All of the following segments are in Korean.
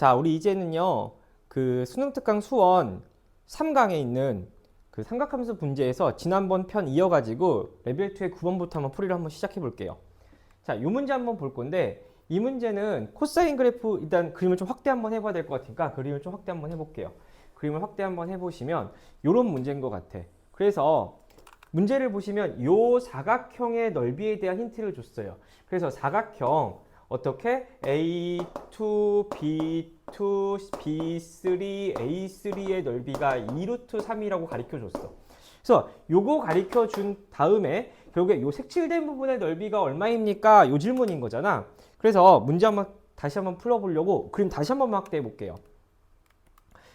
자, 우리 이제는요, 그 수능 특강 수원 3강에 있는 그 삼각함수 문제에서 지난번 편 이어가지고 레벨 2의 9번부터 한번 풀이를 한번 시작해 볼게요. 자, 이 문제 한번 볼 건데, 이 문제는 코사인 그래프 일단 그림을 좀 확대 한번 해봐야 될 것 같으니까 그림을 좀 확대 한번 해볼게요. 그림을 확대 한번 해보시면 이런 문제인 것 같아. 그래서 문제를 보시면 요 사각형의 넓이에 대한 힌트를 줬어요. 그래서 사각형 어떻게 A2, B2, B3, A3의 넓이가 2루트 3이라고 가르쳐 줬어. 그래서 요거 가르쳐 준 다음에 결국에 요 색칠된 부분의 넓이가 얼마입니까? 요 질문인 거잖아. 그래서 문제 한번 다시 한번 풀어보려고 그림 다시 한번 확대해 볼게요.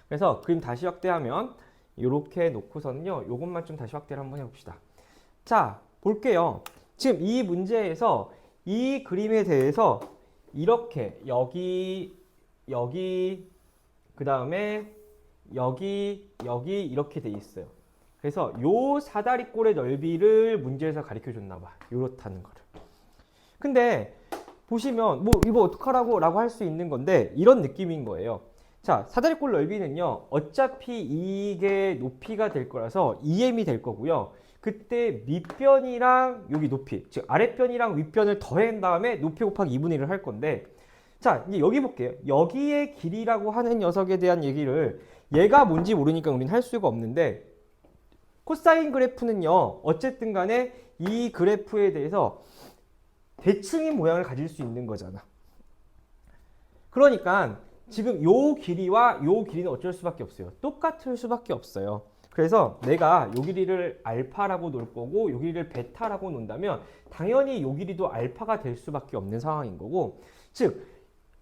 그래서 그림 다시 확대하면 이렇게 놓고서는요, 요것만 좀 다시 확대를 한번 해봅시다. 자, 볼게요. 지금 이 문제에서 이 그림에 대해서 이렇게 여기 그 다음에 여기 이렇게 돼 있어요. 그래서 요 사다리꼴의 넓이를 문제에서 가르쳐 줬나 봐. 요렇다는 거를. 근데 보시면 뭐 이거 어떡하라고 라고 할 수 있는 건데 이런 느낌인 거예요. 자, 사다리꼴 넓이는요, 어차피 이게 높이가 될 거라서 2m이 될 거고요. 그때 밑변이랑 여기 높이, 즉 아랫변이랑 윗변을 더한 다음에 높이 곱하기 2분의 1을 할 건데, 자, 이제 여기 볼게요. 여기의 길이라고 하는 녀석에 대한 얘기를 얘가 뭔지 모르니까 우리는 할 수가 없는데, 코사인 그래프는요, 어쨌든 간에 이 그래프에 대해서 대칭인 모양을 가질 수 있는 거잖아. 그러니까 지금 요 길이와 요 길이는 어쩔 수밖에 없어요. 똑같을 수밖에 없어요. 그래서 내가 요 길이를 알파라고 놓을 거고 요 길이를 베타라고 놓는다면 당연히 요 길이도 알파가 될 수밖에 없는 상황인 거고, 즉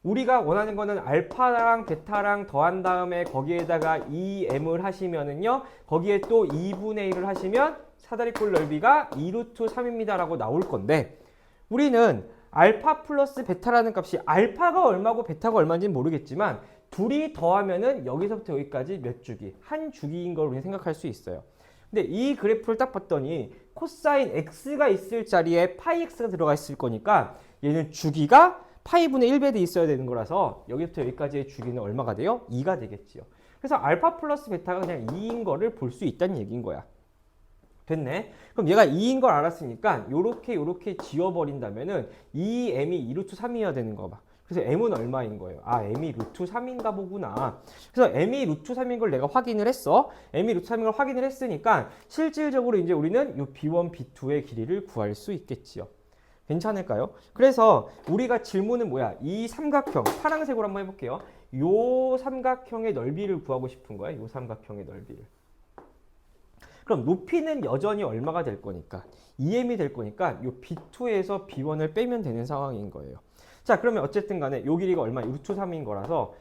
우리가 원하는 거는 알파랑 베타랑 더한 다음에 거기에다가 2m을 하시면은요, 거기에 또 2분의 1을 하시면 사다리꼴 넓이가 2루트 3입니다 라고 나올 건데, 우리는 알파 플러스 베타라는 값이 알파가 얼마고 베타가 얼마인지는 모르겠지만 둘이 더하면은 여기서부터 여기까지 몇 주기? 한 주기인 걸 우리는 생각할 수 있어요. 근데 이 그래프를 딱 봤더니 코사인 x가 있을 자리에 파이 x가 들어가 있을 거니까 얘는 주기가 파이분의 1배도 있어야 되는 거라서 여기부터 여기까지의 주기는 얼마가 돼요? 2가 되겠지요. 그래서 알파 플러스 베타가 그냥 2인 거를 볼 수 있다는 얘기인 거야. 됐네. 그럼 얘가 2인 걸 알았으니까 요렇게 지워버린다면은 2m이 2루트 3이어야 되는 거 봐. 그래서 m은 얼마인 거예요? 아, m이 루트 3인가 보구나. 그래서 m이 루트 3인 걸 내가 확인을 했어. m이 루트 3인 걸 확인을 했으니까 실질적으로 이제 우리는 요 b1, b2의 길이를 구할 수 있겠지요. 괜찮을까요? 그래서 우리가 질문은 뭐야? 이 삼각형, 파란색으로 한번 해볼게요. 요 삼각형의 넓이를 구하고 싶은 거야. 요 삼각형의 넓이를. 그럼 높이는 여전히 얼마가 될 거니까 2m이 될 거니까 요 B2에서 B1을 빼면 되는 상황인 거예요. 자, 그러면 어쨌든 간에 요 길이가 얼마? 루트 3인 거라서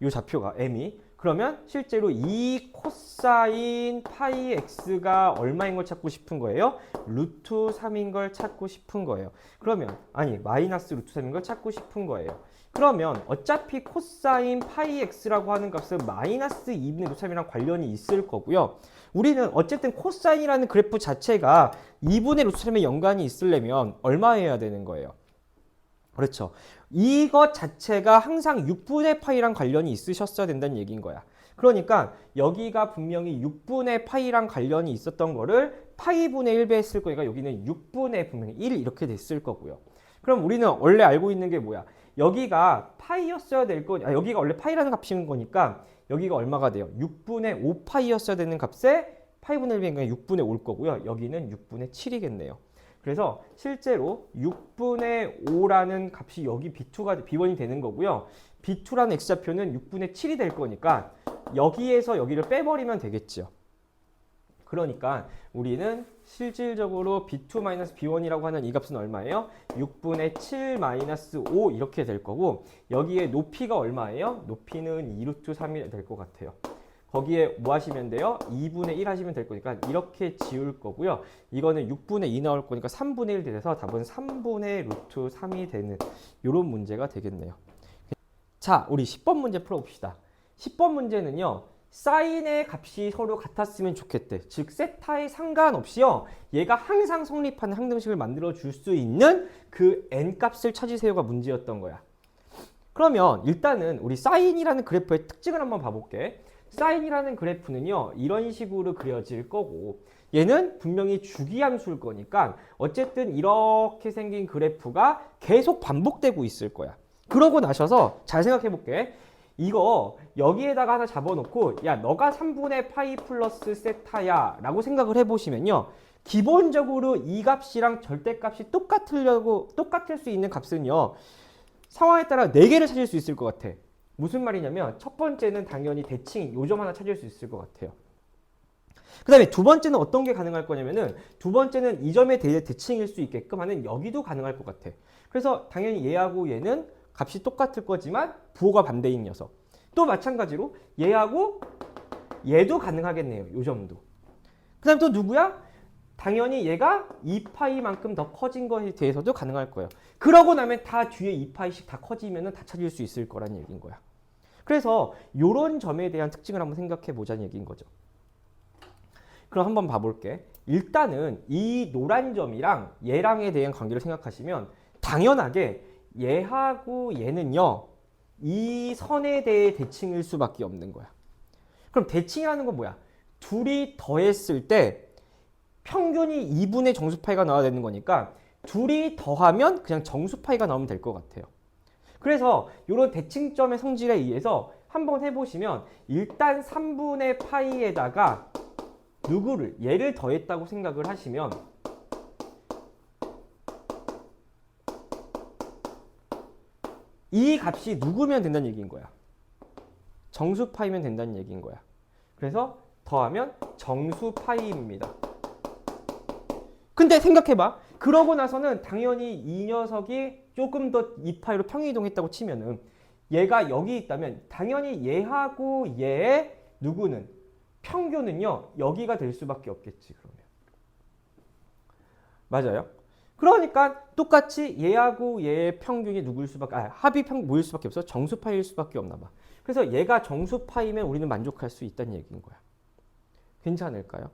요 좌표가 m이, 그러면 실제로 이 코사인 파이 x가 얼마인 걸 찾고 싶은 거예요? 루트 3인 걸 찾고 싶은 거예요. 그러면 아니 마이너스 루트 3인 걸 찾고 싶은 거예요. 그러면 어차피 코사인 파이 x라고 하는 값은 마이너스 2분의 루트 3이랑 관련이 있을 거고요. 우리는 어쨌든 코사인이라는 그래프 자체가 2분의 루트 3의 연관이 있으려면 얼마여야 되는 거예요? 그렇죠. 이것 자체가 항상 6분의 파이랑 관련이 있으셨어야 된다는 얘기인 거야. 그러니까 여기가 분명히 6분의 파이랑 관련이 있었던 거를 파이분의 1배 했을 거니까 여기는 6분의 분명히 1 이렇게 됐을 거고요. 그럼 우리는 원래 알고 있는 게 뭐야? 여기가 파이였어야 될 거, 여기가 원래 파이라는 값인 거니까 여기가 얼마가 돼요? 6분의 5파이였어야 되는 값에 파이분의 1배니까 6분의 5일 거고요. 여기는 6분의 7이겠네요. 그래서 실제로 6분의 5라는 값이 여기 B2가, B1이 되는 거고요. B2라는 X좌표는 6분의 7이 될 거니까 여기에서 여기를 빼버리면 되겠죠. 그러니까 우리는 실질적으로 B2-B1이라고 하는 이 값은 얼마예요? 6분의 7-5 이렇게 될 거고, 여기에 높이가 얼마예요? 높이는 2루트 3이 될 것 같아요. 거기에 뭐 하시면 돼요? 2분의 1 하시면 될 거니까 이렇게 지울 거고요. 이거는 6분의 2 나올 거니까 3분의 1 돼서 답은 3분의 루트 3이 되는 이런 문제가 되겠네요. 자, 우리 10번 문제 풀어봅시다. 10번 문제는요, 사인의 값이 서로 같았으면 좋겠대. 즉 세타에 상관없이요, 얘가 항상 성립하는 항등식을 만들어 줄 수 있는 그 n 값을 찾으세요가 문제였던 거야. 그러면 일단은 우리 사인이라는 그래프의 특징을 한번 봐볼게. 사인이라는 그래프는요, 이런 식으로 그려질 거고, 얘는 분명히 주기함수일 거니까 어쨌든 이렇게 생긴 그래프가 계속 반복되고 있을 거야. 그러고 나셔서 잘 생각해 볼게. 이거 여기에다가 하나 잡아놓고 야 너가 3분의 파이 플러스 세타야 라고 생각을 해보시면요, 기본적으로 이 값이랑 절대값이 똑같을 수 있는 값은요, 상황에 따라 4개를 찾을 수 있을 것 같아. 무슨 말이냐면 첫 번째는 당연히 대칭 요점 하나 찾을 수 있을 것 같아요. 그 다음에 두 번째는 어떤 게 가능할 거냐면은, 두 번째는 이 점에 대해 대칭일 수 있게끔 하는 여기도 가능할 것 같아. 그래서 당연히 얘하고 얘는 값이 똑같을 거지만 부호가 반대인 녀석. 또 마찬가지로 얘하고 얘도 가능하겠네요. 요 점도. 그 다음 또 누구야? 당연히 얘가 2파이만큼 더 커진 것에 대해서도 가능할 거예요. 그러고 나면 다 뒤에 2파이씩 다 커지면 다 찾을 수 있을 거란 얘기인 거야. 그래서 요런 점에 대한 특징을 한번 생각해 보자는 얘기인 거죠. 그럼 한번 봐볼게. 일단은 이 노란 점이랑 얘랑에 대한 관계를 생각하시면 당연하게 얘하고 얘는요, 이 선에 대해 대칭일 수밖에 없는 거야. 그럼 대칭이라는 건 뭐야? 둘이 더했을 때 평균이 2분의 정수파이가 나와야 되는 거니까 둘이 더하면 그냥 정수파이가 나오면 될 것 같아요. 그래서 이런 대칭점의 성질에 의해서 한번 해보시면 일단 3분의 파이에다가 누구를, 얘를 더했다고 생각을 하시면 이 값이 누구면 된다는 얘기인 거야. 정수파이면 된다는 얘기인 거야. 그래서 더하면 정수파이입니다. 근데 생각해봐. 그러고 나서는 당연히 이 녀석이 조금 더 2파이로 평행이동했다고 치면은 얘가 여기 있다면 당연히 얘하고 얘의 누구는 평균은요 여기가 될 수밖에 없겠지. 그러면 맞아요. 그러니까 똑같이 얘하고 얘의 평균이 누구일 수밖에, 합이 뭐일 수밖에 없어? 정수파일 수밖에 없나 봐. 그래서 얘가 정수파이면 우리는 만족할 수 있다는 얘기인 거야. 괜찮을까요?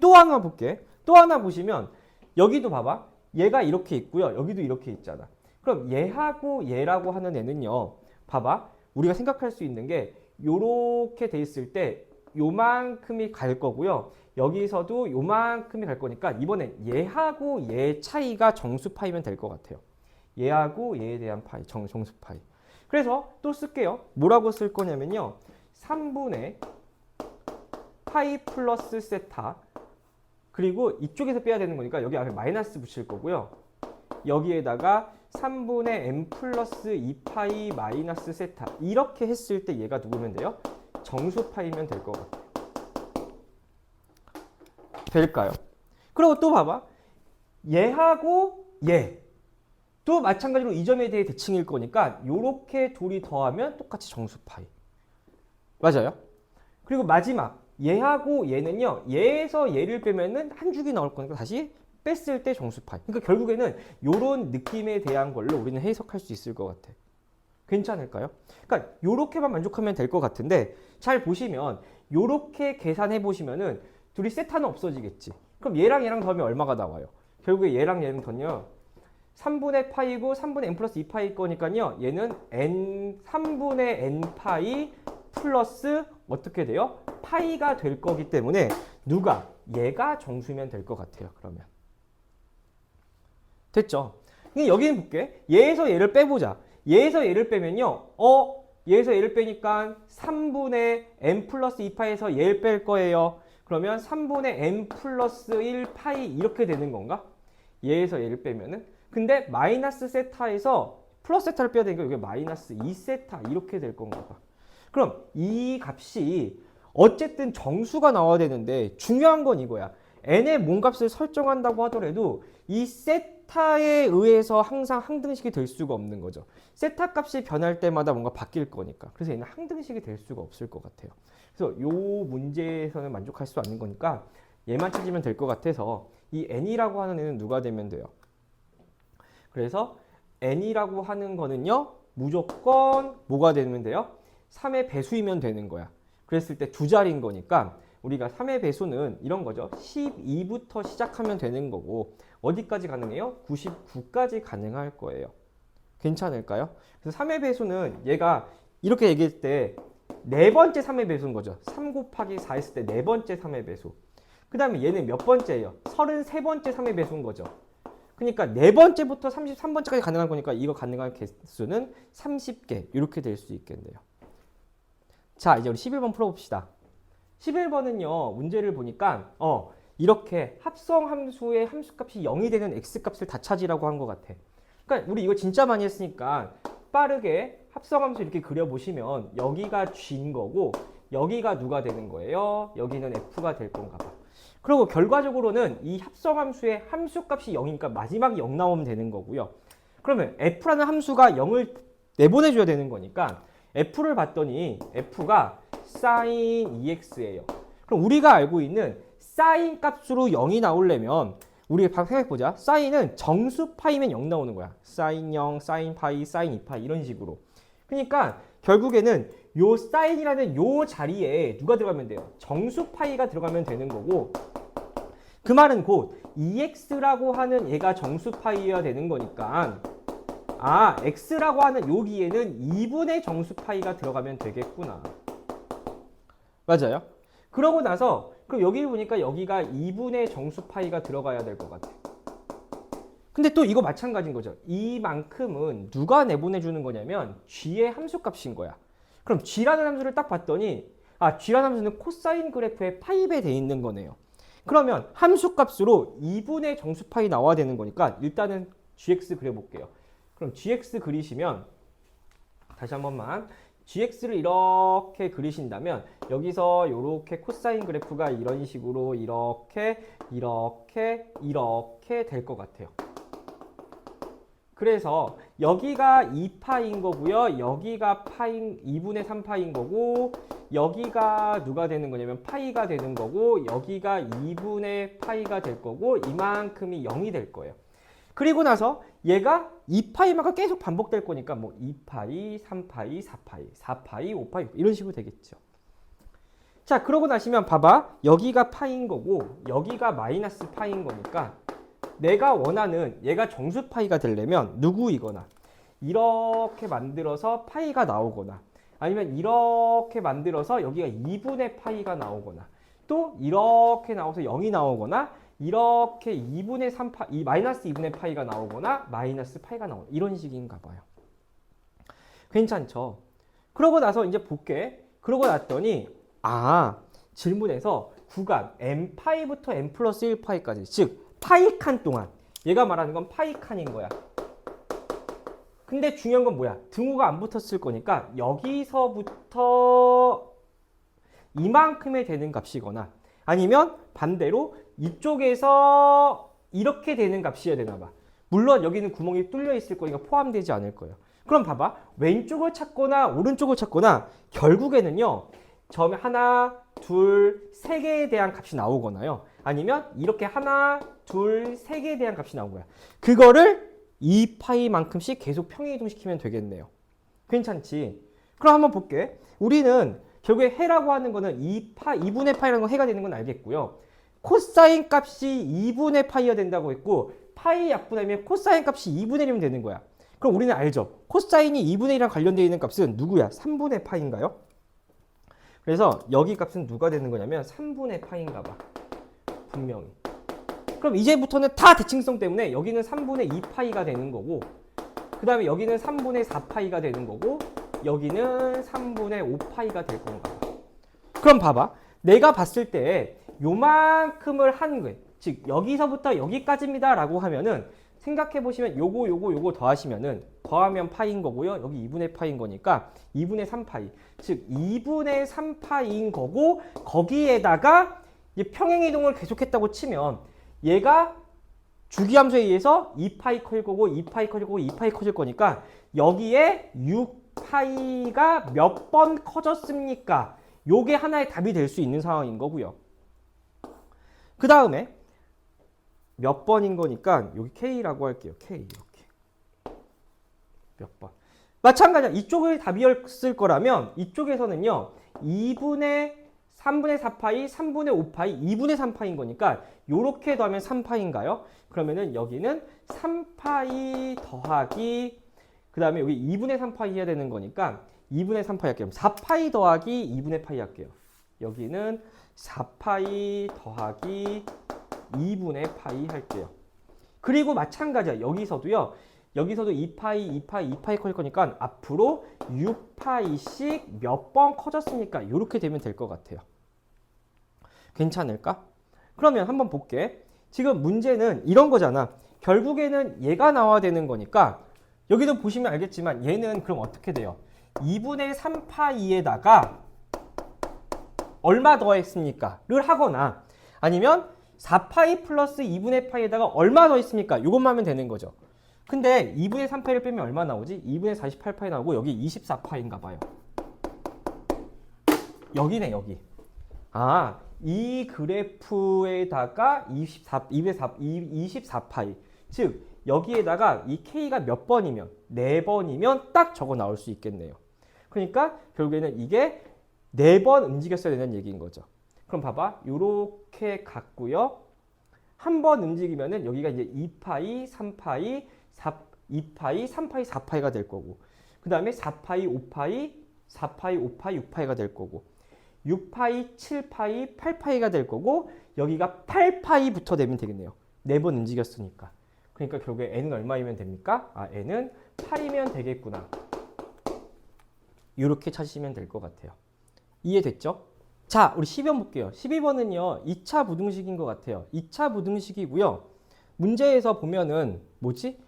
또 하나 볼게. 또 하나 보시면 여기도 봐봐. 얘가 이렇게 있고요. 여기도 이렇게 있잖아. 그럼 얘하고 얘라고 하는 애는요, 봐봐. 우리가 생각할 수 있는 게 요렇게 돼 있을 때 요만큼이 갈 거고요. 여기서도 요만큼이 갈 거니까 이번엔 얘하고 얘 차이가 정수파이면 될 것 같아요. 얘하고 얘에 대한 파이, 정수파이. 그래서 또 쓸게요. 뭐라고 쓸 거냐면요, 3분의 파이 플러스 세타, 그리고 이쪽에서 빼야 되는 거니까 여기 앞에 마이너스 붙일 거고요. 여기에다가 3분의 m 플러스 2파이 마이너스 세타, 이렇게 했을 때 얘가 누구면 돼요? 정수파이면 될 것 같아요. 될까요? 그리고 또 봐봐. 얘하고 얘. 또 마찬가지로 이 점에 대해 대칭일 거니까 요렇게 둘이 더하면 똑같이 정수파이. 맞아요? 그리고 마지막. 얘하고 얘는요, 얘에서 얘를 빼면은 한 줄기 나올 거니까 다시 뺐을 때 정수파이. 그러니까 결국에는 요런 느낌에 대한 걸로 우리는 해석할 수 있을 것 같아. 괜찮을까요? 그러니까 요렇게만 만족하면 될 것 같은데, 잘 보시면 요렇게 계산해 보시면은 둘이 세타는 없어지겠지. 그럼 얘랑 얘랑 더하면 얼마가 나와요? 결국에 얘랑 얘는 더요 3분의 파이고 3분의 n 플러스 2파이 거니까요, 얘는 n 3분의 n 파이 플러스 어떻게 돼요? 파이가 될 거기 때문에 누가? 얘가 정수면 될 것 같아요. 그러면 됐죠? 근데 여기는 볼게. 얘에서 얘를 빼보자. 얘에서 얘를 빼면요, 얘에서 얘를 빼니까 3분의 n 플러스 2파이에서 얘를 뺄 거예요. 그러면 3분의 n 플러스 1파이 이렇게 되는 건가? 얘에서 얘를 빼면은. 근데 마이너스 세타에서 플러스 세타를 빼야 되니까 이게 마이너스 2세타 이렇게 될 건가 봐. 그럼 이 값이 어쨌든 정수가 나와야 되는데 중요한 건 이거야. n의 몸값을 설정한다고 하더라도 이 세타에 의해서 항상 항등식이 될 수가 없는 거죠. 세타 값이 변할 때마다 뭔가 바뀔 거니까. 그래서 얘는 항등식이 될 수가 없을 것 같아요. 그래서 요 문제에서는 만족할 수 없는 거니까 얘만 찾으면 될 것 같아서 이 n이라고 하는 애는 누가 되면 돼요? 그래서 n이라고 하는 거는요, 무조건 뭐가 되면 돼요? 3의 배수이면 되는 거야. 그랬을 때 두 자리인 거니까 우리가 3의 배수는 이런 거죠. 12부터 시작하면 되는 거고 어디까지 가능해요? 99까지 가능할 거예요. 괜찮을까요? 그래서 3의 배수는 얘가 이렇게 얘기할 때 네 번째 3의 배수인 거죠. 3 곱하기 4 했을 때 네 번째 3의 배수. 그 다음에 얘는 몇 번째예요? 33번째 3의 배수인 거죠. 그러니까 네 번째부터 33번째까지 가능한 거니까 이거 가능한 개수는 30개 이렇게 될 수 있겠네요. 자, 이제 우리 11번 풀어봅시다. 11번은요. 문제를 보니까 이렇게 합성함수의 함수값이 0이 되는 x값을 다 찾으라고 한 것 같아. 그러니까 우리 이거 진짜 많이 했으니까 빠르게 합성함수 이렇게 그려보시면 여기가 g인 거고 여기가 누가 되는 거예요? 여기는 f가 될 건가 봐. 그리고 결과적으로는 이 합성함수의 함수값이 0이니까 마지막에 0 나오면 되는 거고요. 그러면 f라는 함수가 0을 내보내줘야 되는 거니까 f를 봤더니 f가 sin 2x예요. 그럼 우리가 알고 있는 sin 값으로 0이 나오려면 우리가 생각해보자. sin은 정수 파이면 0 나오는 거야. sin 0, sin 파이, sin 2파이 이런 식으로. 그러니까 결국에는 요 sin이라는 요 자리에 누가 들어가면 돼요? 정수 파이가 들어가면 되는 거고 그 말은 곧 2x라고 하는 얘가 정수 파이여야 되는 거니까 x라고 하는 여기에는 2분의 정수 파이가 들어가면 되겠구나. 맞아요? 그러고 나서 그럼 여기 보니까 여기가 2분의 정수 파이가 들어가야 될 것 같아. 근데 또 이거 마찬가지인 거죠. 이만큼은 누가 내보내주는 거냐면 g의 함수값인 거야. 그럼 g라는 함수를 딱 봤더니 g라는 함수는 코사인 그래프의 파이에 돼 있는 거네요. 그러면 함수값으로 2분의 정수 파이 나와야 되는 거니까 일단은 gx 그려볼게요. 그럼 gx 그리시면 다시 한 번만 gx를 이렇게 그리신다면 여기서 이렇게 코사인 그래프가 이런 식으로 이렇게 될 것 같아요. 그래서 여기가 2파인 거고요. 여기가 2분의 3파인 거고 여기가 누가 되는 거냐면 파이가 되는 거고 여기가 2분의 파이가 될 거고 이만큼이 0이 될 거예요. 그리고 나서 얘가 2파이만큼 계속 반복될 거니까 뭐 2파이, 3파이, 4파이, 4파이, 5파이 이런 식으로 되겠죠. 자, 그러고 나시면 봐봐. 여기가 파인 거고 여기가 마이너스 파인 거니까 내가 원하는 얘가 정수 파이가 되려면 누구이거나 이렇게 만들어서 파이가 나오거나 아니면 이렇게 만들어서 여기가 2분의 파이가 나오거나 또 이렇게 나와서 0이 나오거나 이렇게 2분의 3파, 마이너스 2분의 파이가 나오거나 마이너스 파이가 나오거나 이런 식인가 봐요. 괜찮죠? 그러고 나서 이제 볼게. 그러고 났더니 질문에서 구간 n파이부터 n 플러스 1파이까지 즉 파이 칸 동안 얘가 말하는 건 파이 칸인 거야. 근데 중요한 건 뭐야? 등호가 안 붙었을 거니까 여기서부터 이만큼에 되는 값이거나 아니면 반대로 이쪽에서 이렇게 되는 값이어야 되나 봐. 물론 여기는 구멍이 뚫려 있을 거니까 포함되지 않을 거예요. 그럼 봐봐. 왼쪽을 찾거나 오른쪽을 찾거나 결국에는요. 점 하나, 둘, 세 개에 대한 값이 나오거나요. 아니면 이렇게 하나, 둘, 세 개에 대한 값이 나온 거야. 그거를 2파이만큼씩 계속 평행이동시키면 되겠네요. 괜찮지? 그럼 한번 볼게. 우리는 결국에 해라고 하는 거는 2분의 파이라는 건 해가 되는 건 알겠고요. 코사인 값이 2분의 파이가 된다고 했고 파이 약분하면 코사인 값이 2분의 1이면 되는 거야. 그럼 우리는 알죠. 코사인이 2분의 1이랑 관련되어 있는 값은 누구야? 3분의 파이인가요? 그래서 여기 값은 누가 되는 거냐면 3분의 파이인가 봐. 분명히. 그럼 이제부터는 다 대칭성 때문에 여기는 3분의 2파이가 되는 거고 그 다음에 여기는 3분의 4파이가 되는 거고 여기는 3분의 5파이가 될 건가 봐. 그럼 봐봐. 내가 봤을 때 요만큼을 한 거예요. 즉 여기서부터 여기까지입니다 라고 하면은 생각해보시면 요거 더하시면은 더하면 파이인 거고요. 여기 2분의 파이인 거니까 2분의 3파이 즉 2분의 3파이인 거고 거기에다가 평행이동을 계속했다고 치면 얘가 주기함수에 의해서 2파이 커질 거고 2파이 커질 거고 2파이 커질 거니까 여기에 6파이가 몇 번 커졌습니까? 요게 하나의 답이 될 수 있는 상황인 거고요. 그 다음에 몇 번인 거니까 여기 K라고 할게요. K 이렇게 몇 번. 마찬가지야. 이쪽을 답이었을 거라면 이쪽에서는요. 3분의 4파이, 3분의 5파이, 2분의 3파인 거니까 요렇게 더하면 3파인가요? 그러면은 여기는 3파이 더하기 그 다음에 여기 2분의 3파이 해야 되는 거니까 2분의 3파이 할게요. 4파이 더하기 2분의 파이 할게요. 여기는 4파이 더하기 2분의 파이 할게요. 그리고 마찬가지야. 여기서도 2파이, 2파이, 2파이 커질 거니까 앞으로 6파이씩 몇 번 커졌으니까 이렇게 되면 될 것 같아요. 괜찮을까? 그러면 한번 볼게. 지금 문제는 이런 거잖아. 결국에는 얘가 나와야 되는 거니까 여기도 보시면 알겠지만 얘는 그럼 어떻게 돼요? 2분의 3파이에다가 얼마 더했습니까? 를 하거나 아니면 4파이 플러스 2분의 파이에다가 얼마 더했습니까? 이것만 하면 되는 거죠. 근데 2분의 3파이를 빼면 얼마 나오지? 2분의 48파이 나오고 여기 24파이인가 봐요. 여기네 여기. 아, 이 그래프에다가 24파이. 즉 여기에다가 이 K가 몇 번이면 4번이면 딱 저거 나올 수 있겠네요. 그러니까 결국에는 이게 4번 움직였어야 되는 얘기인 거죠. 그럼 봐봐. 요렇게 갔고요. 한 번 움직이면은 여기가 이제 2파이, 3파이, 2파이, 3파이, 4파이가 될 거고. 그 다음에 4파이, 5파이, 4파이, 5파이, 6파이가 될 거고. 6파이, 7파이, 8파이가 될 거고 여기가 8파이부터 되면 되겠네요. 4번 움직였으니까. 그러니까 결국에 n은 얼마이면 됩니까? 아, n은 8이면 되겠구나. 이렇게 찾으시면 될 것 같아요. 이해됐죠? 자, 우리 12번 볼게요. 12번은요. 2차 부등식인 것 같아요. 2차 부등식이고요. 문제에서 보면은 뭐지?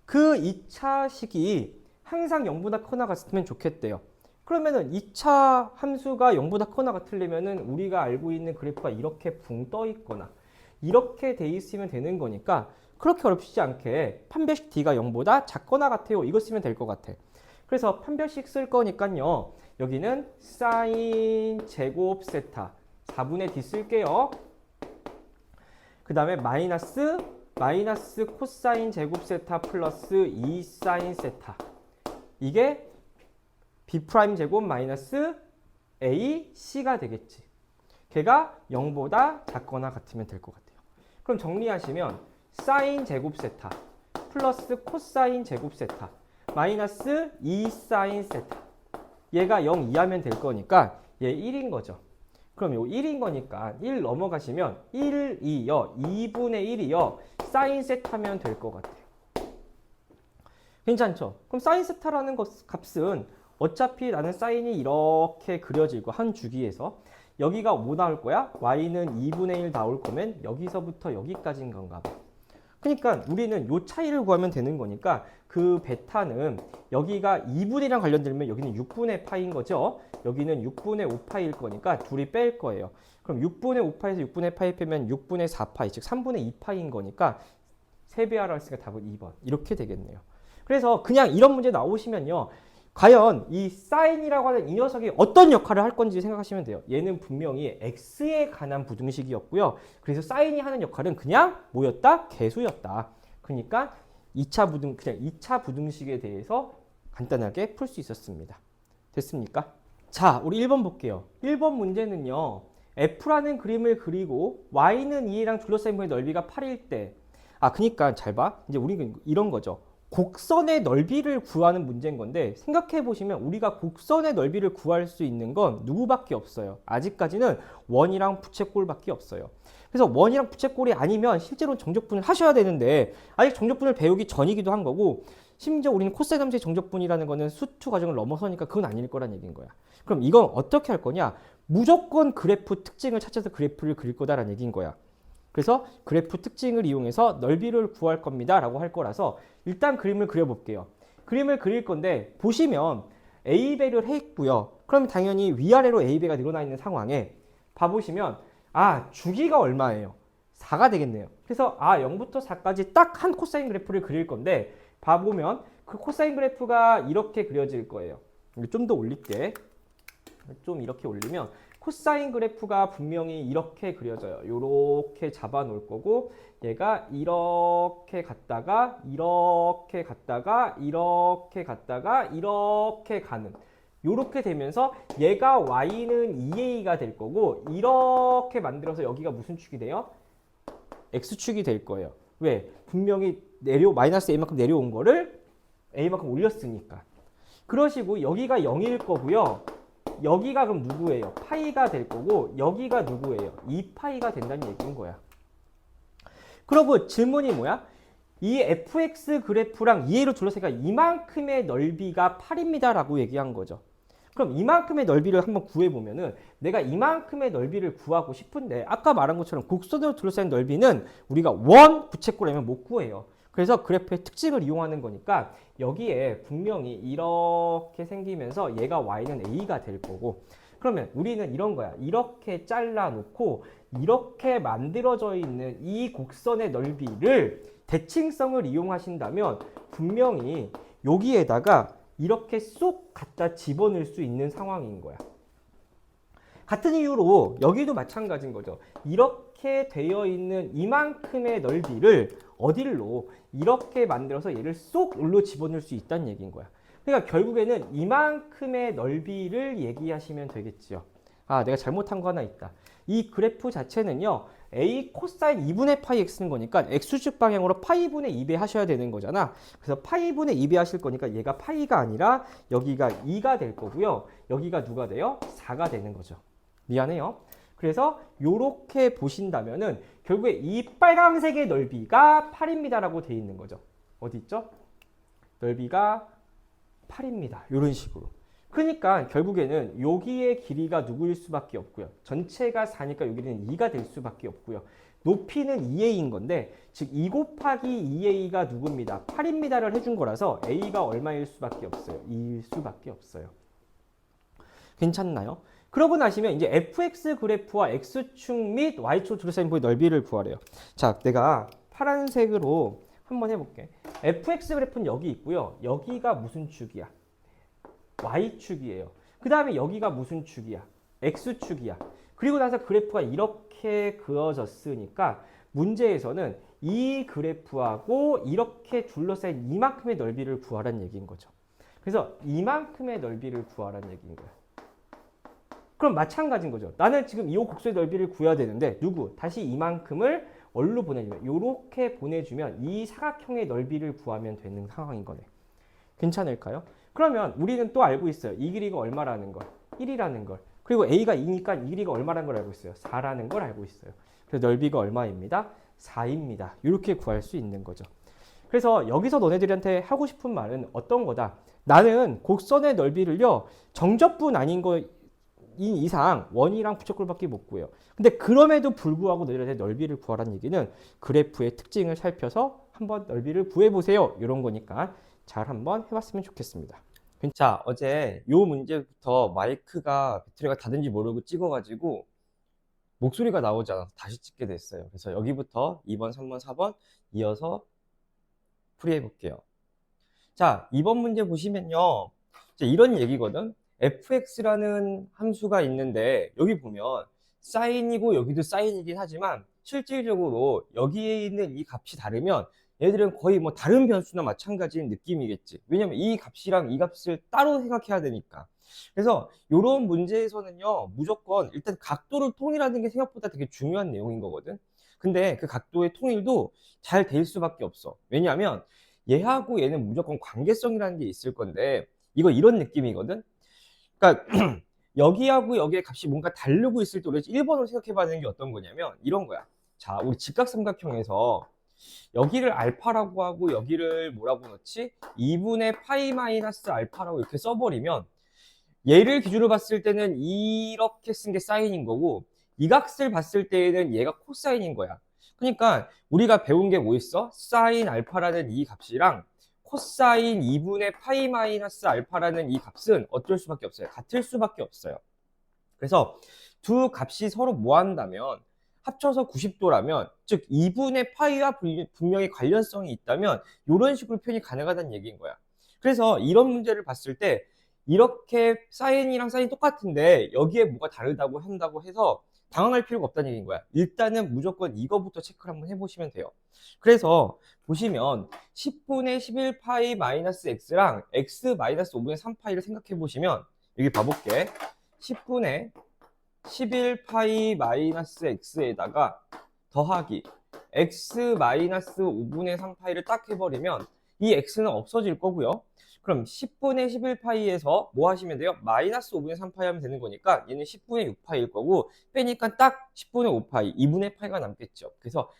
그 2차 식이 항상 0보다 커나 같으면 좋겠대요. 그러면은 2차 함수가 0보다 커나 같으려면은 우리가 알고 있는 그래프가 이렇게 붕 떠 있거나 이렇게 돼 있으면 되는 거니까 그렇게 어렵지 않게 판별식 D가 0보다 작거나 같아요. 이거 쓰면 될 것 같아. 그래서 판별식 쓸 거니까요. 여기는 사인 제곱 세타 4분의 D 쓸게요. 그 다음에 마이너스 코사인 제곱 세타 플러스 2 사인 세타. 이게 B 프라임 제곱 마이너스 A C가 되겠지. 걔가 0보다 작거나 같으면 될 것 같아요. 그럼 정리하시면 사인 제곱 세타 플러스 코사인 제곱 세타 마이너스 2 사인 세타. 얘가 0 이하면 될 거니까 얘 1인 거죠. 그럼 요 1인 거니까 1 넘어가시면 1, 2요. 2분의 1이요. 사인 세타면 될 것 같아요. 괜찮죠? 그럼 사인 세타라는 값은 어차피 나는 사인이 이렇게 그려지고 한 주기에서 여기가 뭐 나올 거야? y는 2분의 1 나올 거면 여기서부터 여기까지인 건가 봐. 그러니까 우리는 요 차이를 구하면 되는 거니까 그 베타는 여기가 2분이랑 관련되면 여기는 6분의 파인 거죠. 여기는 6분의 5파일 거니까 둘이 뺄 거예요. 그럼 6분의 5파에서 6분의 파이 빼면 6분의 4파이, 즉 3분의 2파인 거니까 3배하라 했으니까 답은 2번. 이렇게 되겠네요. 그래서 그냥 이런 문제 나오시면요. 과연 이 사인이라고 하는 이 녀석이 어떤 역할을 할 건지 생각하시면 돼요. 얘는 분명히 x에 관한 부등식이었고요. 그래서 사인이 하는 역할은 그냥 뭐였다? 개수였다. 그러니까 그냥 2차 부등식에 대해서 간단하게 풀 수 있었습니다. 됐습니까? 자, 우리 1번 볼게요. 1번 문제는요. F라는 그림을 그리고 Y는 2랑 둘러싸인 부의 넓이가 8일 때. 그러니까 잘 봐. 이제 우리는 이런 거죠. 곡선의 넓이를 구하는 문제인 건데 생각해 보시면 우리가 곡선의 넓이를 구할 수 있는 건 누구밖에 없어요. 아직까지는 원이랑 부채꼴밖에 없어요. 그래서 원이랑 부채꼴이 아니면 실제로 정적분을 하셔야 되는데 아직 정적분을 배우기 전이기도 한 거고 심지어 우리는 코사인 함수의 정적분이라는 거는 수투 과정을 넘어서니까 그건 아닐 거란 얘기인 거야. 그럼 이건 어떻게 할 거냐? 무조건 그래프 특징을 찾아서 그래프를 그릴 거다라는 얘기인 거야. 그래서 그래프 특징을 이용해서 넓이를 구할 겁니다 라고 할 거라서 일단 그림을 그려볼게요. 그림을 그릴 건데 보시면 A배를 했고요. 그럼 당연히 위아래로 A배가 늘어나 있는 상황에 봐보시면 주기가 얼마예요? 4가 되겠네요. 그래서 0부터 4까지 딱 한 코사인 그래프를 그릴 건데 봐보면 그 코사인 그래프가 이렇게 그려질 거예요. 좀 더 올릴게. 좀 이렇게 올리면 코사인 그래프가 분명히 이렇게 그려져요. 이렇게 잡아 놓을 거고 얘가 이렇게 갔다가 이렇게 갔다가 이렇게 갔다가 이렇게 가는 이렇게 되면서 얘가 y는 2a가 될 거고 이렇게 만들어서 여기가 무슨 축이 돼요? x축이 될 거예요. 왜? 분명히 마이너스 a만큼 내려온 거를 a만큼 올렸으니까. 그러시고 여기가 0일 거고요. 여기가 그럼 누구예요? 파이가 될 거고 여기가 누구예요? 2파이가 된다는 얘기인 거야. 그러고 질문이 뭐야? 이 fx 그래프랑 이해로 둘러싸니까 이만큼의 넓이가 8입니다 라고 얘기한 거죠. 그럼 이만큼의 넓이를 한번 구해보면은 내가 이만큼의 넓이를 구하고 싶은데 아까 말한 것처럼 곡선으로 둘러싸인 넓이는 우리가 원 부채꼴이면 못 구해요. 그래서 그래프의 특징을 이용하는 거니까 여기에 분명히 이렇게 생기면서 얘가 y는 a가 될 거고, 그러면 우리는 이런 거야. 이렇게 잘라놓고 이렇게 만들어져 있는 이 곡선의 넓이를 대칭성을 이용하신다면 분명히 여기에다가 이렇게 쏙 갖다 집어넣을 수 있는 상황인 거야. 같은 이유로 여기도 마찬가지인 거죠. 이렇게 되어 있는 이만큼의 넓이를 어딜로 이렇게 만들어서 얘를 쏙 여기로 집어넣을 수 있다는 얘기인 거야. 그러니까 결국에는 이만큼의 넓이를 얘기하시면 되겠지요. 아, 내가 잘못한 거 하나 있다. 이 그래프 자체는요, a 코사인 2분의 파이 x는 거니까 x축 방향으로 파이분의 2배 하셔야 되는 거잖아. 그래서 파이분의 2배 하실 거니까 얘가 파이가 아니라 여기가 2가 될 거고요. 여기가 누가 돼요? 4가 되는 거죠. 미안해요. 그래서 요렇게 보신다면은 결국에 이 빨강색의 넓이가 8입니다라고 돼 있는 거죠. 어디 있죠? 넓이가 8입니다. 이런 식으로. 그러니까 결국에는 여기의 길이가 누구일 수밖에 없고요. 전체가 4니까 여기는 2가 될 수밖에 없고요. 높이는 2a인 건데 즉 2 곱하기 2a가 누굽니다. 8입니다를 해준 거라서 a가 얼마일 수밖에 없어요. 2일 수밖에 없어요. 괜찮나요? 그러고 나시면 이제 fx 그래프와 x축 및 y축 둘러싸인 부의 넓이를 구하래요. 자, 내가 파란색으로 한번 해볼게. fx 그래프는 여기 있고요. 여기가 무슨 축이야? y축이에요. 그 다음에 여기가 무슨 축이야? x축이야. 그리고 나서 그래프가 이렇게 그어졌으니까 문제에서는 이 그래프하고 이렇게 둘러싸인 이만큼의 넓이를 구하라는 얘기인 거죠. 그래서 이만큼의 넓이를 구하라는 얘기인 거야. 그럼 마찬가지인 거죠. 나는 지금 이 곡선의 넓이를 구해야 되는데 다시 이만큼을 어디로 보내주면 이렇게 보내주면 이 사각형의 넓이를 구하면 되는 상황인 거네. 괜찮을까요? 그러면 우리는 또 알고 있어요. 이 길이가 얼마라는 걸. 1이라는 걸. 그리고 a가 2니까 이 길이가 얼마라는 걸 알고 있어요. 4라는 걸 알고 있어요. 그래서 넓이가 얼마입니다? 4입니다. 이렇게 구할 수 있는 거죠. 그래서 여기서 너네들한테 하고 싶은 말은 어떤 거다? 나는 곡선의 넓이를요. 정접분 아닌 거 인 이상 원이랑 부채꼴밖에 못 구해요. 근데 그럼에도 불구하고 너희들한테 넓이를 구하라는 얘기는 그래프의 특징을 살펴서 한번 넓이를 구해보세요. 이런 거니까 잘 한번 해봤으면 좋겠습니다. 자, 어제 요 문제부터 마이크가 배터리가 닫은지 모르고 찍어가지고 목소리가 나오지 않아서 다시 찍게 됐어요. 그래서 여기부터 2번, 3번, 4번 이어서 풀이해볼게요. 자, 2번 문제 보시면요. 이런 얘기거든. fx라는 함수가 있는데 여기 보면 사인이고 여기도 사인이긴 하지만 실질적으로 여기에 있는 이 값이 다르면 얘들은 거의 뭐 다른 변수나 마찬가지인 느낌이겠지. 왜냐면 이 값이랑 이 값을 따로 생각해야 되니까. 그래서 이런 문제에서는요, 무조건 일단 각도를 통일하는 게 생각보다 되게 중요한 내용인 거거든. 근데 그 각도의 통일도 잘 될 수밖에 없어. 왜냐하면 얘하고 얘는 무조건 관계성이라는 게 있을 건데 이거 이런 느낌이거든. 그러니까 여기하고 여기의 값이 뭔가 다르고 있을 때 우리가 1번으로 생각해봐야 되는 게 어떤 거냐면 이런 거야. 자, 우리 직각삼각형에서 여기를 알파라고 하고 여기를 뭐라고 넣지? 2분의 파이 마이너스 알파라고 이렇게 써버리면 얘를 기준으로 봤을 때는 이렇게 쓴 게 사인인 거고 이 값을 봤을 때에는 얘가 코사인인 거야. 그러니까 우리가 배운 게 뭐 있어? 사인 알파라는 이 값이랑 코사인 2분의 파이 마이너스 알파라는 이 값은 어쩔 수밖에 없어요. 같을 수밖에 없어요. 그래서 두 값이 서로 뭐 한다면 합쳐서 90도라면 즉 2분의 파이와 분명히 관련성이 있다면 이런 식으로 표현이 가능하다는 얘기인 거야. 그래서 이런 문제를 봤을 때 이렇게 사인이랑 사인이 똑같은데 여기에 뭐가 다르다고 한다고 해서 당황할 필요가 없다는 얘기인 거야. 일단은 무조건 이거부터 체크를 한번 해보시면 돼요. 그래서 보시면 10분의 11파이 마이너스 x랑 x 마이너스 5분의 3파이를 생각해 보시면 여기 봐볼게. 10분의 11파이 마이너스 x에다가 더하기 x 마이너스 5분의 3파이를 딱 해버리면 이 x는 없어질 거고요. 그럼 10분의 11파이에서 뭐 하시면 돼요? 마이너스 5분의 3파이 하면 되는 거니까 얘는 10분의 6파이일 거고 빼니까 딱 10분의 5파이, 2분의 파이가 남겠죠. 그래서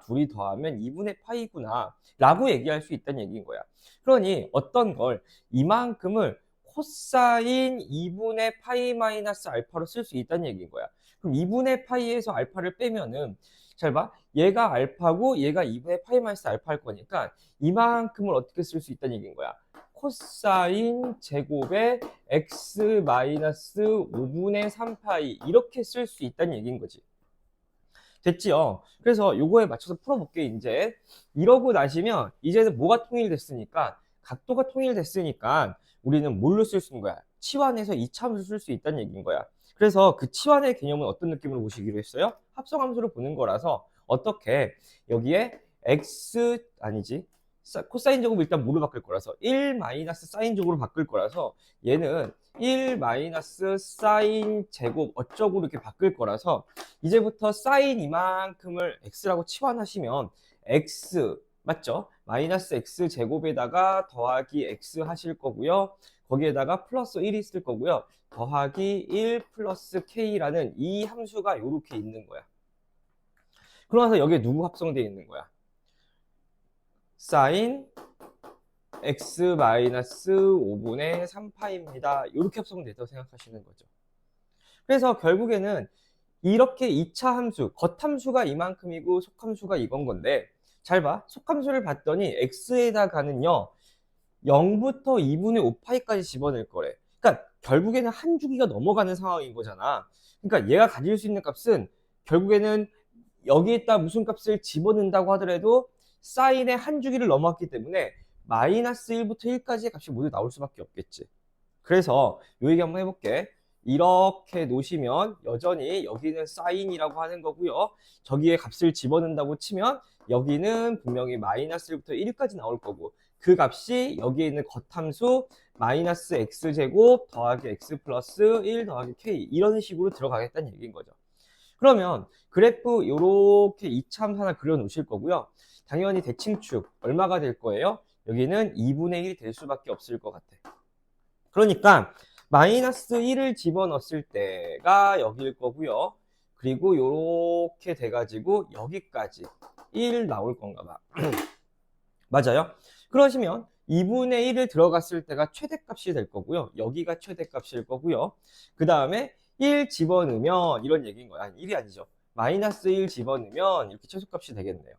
둘이 더하면 2분의 파이구나 라고 얘기할 수 있다는 얘기인 거야. 그러니 어떤 걸 이만큼을 코사인 2분의 파이 마이너스 알파로 쓸 수 있다는 얘기인 거야. 그럼 2분의 파이에서 알파를 빼면은 잘 봐. 얘가 알파고 얘가 2분의 파이 마이너스 알파일 거니까 이만큼을 어떻게 쓸 수 있다는 얘기인 거야. 코사인 제곱의 x 마이너스 5분의 3파이 이렇게 쓸 수 있다는 얘기인 거지. 됐지요? 그래서 요거에 맞춰서 풀어볼게. 이제 이러고 나시면 이제는 뭐가 통일됐으니까 각도가 통일됐으니까 우리는 뭘로 쓸 수 있는 거야? 치환해서 이차함수 쓸 수 있다는 얘기인 거야. 그래서 그 치환의 개념은 어떤 느낌으로 보시기로 했어요? 합성함수로 보는 거라서 어떻게 여기에 x 아니지 코사인 제곱을 일단 뭐로 바꿀 거라서 1 마이너스 사인 제곱으로 바꿀 거라서 얘는 1 마이너스 사인 제곱 어쩌고 이렇게 바꿀 거라서 이제부터 사인 이만큼을 x라고 치환하시면 x 맞죠? 마이너스 x 제곱에다가 더하기 x 하실 거고요. 거기에다가 플러스 1이 있을 거고요. 더하기 1 플러스 k라는 이 함수가 이렇게 있는 거야. 그러면서 여기에 누구 합성되어 있는 거야? 사인 x 마이너스 5분의 3파입니다. 이렇게 합성됐다고 생각하시는 거죠. 그래서 결국에는 이렇게 2차 함수, 겉함수가 이만큼이고 속함수가 이건 건데 잘 봐. 속함수를 봤더니 x에다가는요 0부터 2분의 5파이까지 집어넣을 거래. 그러니까 결국에는 한 주기가 넘어가는 상황인 거잖아. 그러니까 얘가 가질 수 있는 값은 결국에는 여기에다 무슨 값을 집어넣는다고 하더라도 사인의 한 주기를 넘었기 때문에 마이너스 1부터 1까지의 값이 모두 나올 수밖에 없겠지. 그래서 요 얘기 한번 해볼게. 이렇게 놓으시면 여전히 여기는 사인이라고 하는 거고요. 저기에 값을 집어넣는다고 치면 여기는 분명히 마이너스 1부터 1까지 나올 거고 그 값이 여기에 있는 겉함수 마이너스 x제곱 더하기 x 플러스 1 더하기 k 이런 식으로 들어가겠다는 얘기인 거죠. 그러면 그래프 요렇게 이차함수 하나 그려 놓으실 거고요. 당연히 대칭축 얼마가 될 거예요? 여기는 2분의 1이 될 수밖에 없을 것 같아. 그러니까 마이너스 1을 집어넣었을 때가 여기일 거고요. 그리고 요렇게 돼가지고 여기까지 1 나올 건가 봐. 맞아요? 그러시면 2분의 1을 들어갔을 때가 최대값이 될 거고요. 여기가 최대값일 거고요. 그 다음에 1 집어넣으면 이런 얘기인 거야. 아니, 1이 아니죠. 마이너스 1 집어넣으면 이렇게 최소값이 되겠네요.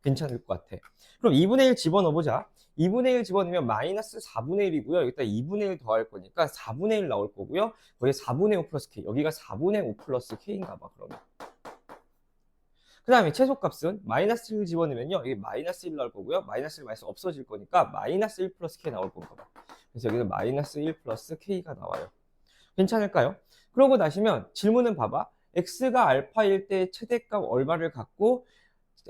괜찮을 것 같아. 그럼 2분의 1 집어넣어보자. 2분의 1 집어넣으면 마이너스 4분의 1이고요. 여기다 2분의 1 더할 거니까 4분의 1 나올 거고요. 거기에 4분의 5 플러스 k. 여기가 4분의 5 플러스 k인가 봐, 그러면. 그 다음에 최소값은 마이너스 1 집어넣으면요. 여기 마이너스 1 나올 거고요. 마이너스 1 마이너스 없어질 거니까 마이너스 1 플러스 k 나올 건가 봐. 그래서 여기는 마이너스 1 플러스 k가 나와요. 괜찮을까요? 그러고 나시면 질문은 봐봐. x가 알파일 때 최대값 얼마를 갖고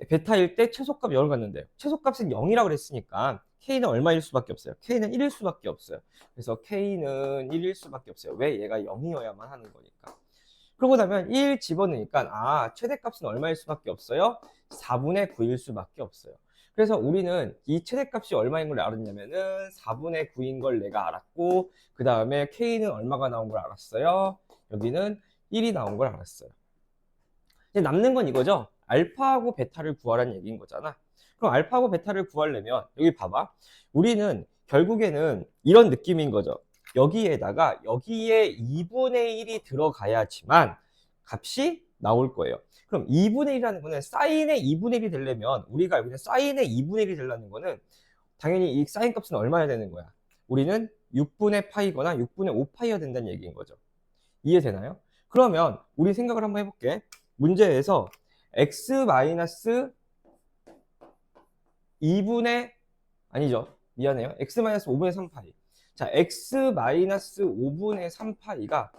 베타일 때 최소값 0을 갖는데요. 최소값은 0이라고 그랬으니까 k는 얼마일 수밖에 없어요? k는 1일 수밖에 없어요. 그래서 k는 1일 수밖에 없어요. 왜? 얘가 0이어야만 하는 거니까. 그러고 나면 1 집어넣으니까 최대값은 얼마일 수밖에 없어요? 4분의 9일 수밖에 없어요. 그래서 우리는 이 최대값이 얼마인 걸 알았냐면은 4분의 9인 걸 내가 알았고 그 다음에 k는 얼마가 나온 걸 알았어요. 여기는 1이 나온 걸 알았어요. 이제 남는 건 이거죠. 알파하고 베타를 구하라는 얘기인 거잖아. 그럼 알파하고 베타를 구하려면 여기 봐봐. 우리는 결국에는 이런 느낌인 거죠. 여기에다가 여기에 2분의 1이 들어가야지만 값이 나올 거예요. 그럼 2분의 1이라는 거는 사인의 2분의 1이 되려면 우리가 알고 있는 사인의 2분의 1이 되려는 거는 당연히 이 사인 값은 얼마야 되는 거야? 우리는 6분의 파이거나 6분의 5파이가 된다는 얘기인 거죠. 이해되나요? 그러면 우리 생각을 한번 해볼게. 문제에서 x 마이너스 2분의 아니죠. 미안해요. x 마이너스 5분의 3파이. 자, x 마이너스 5분의 3파이가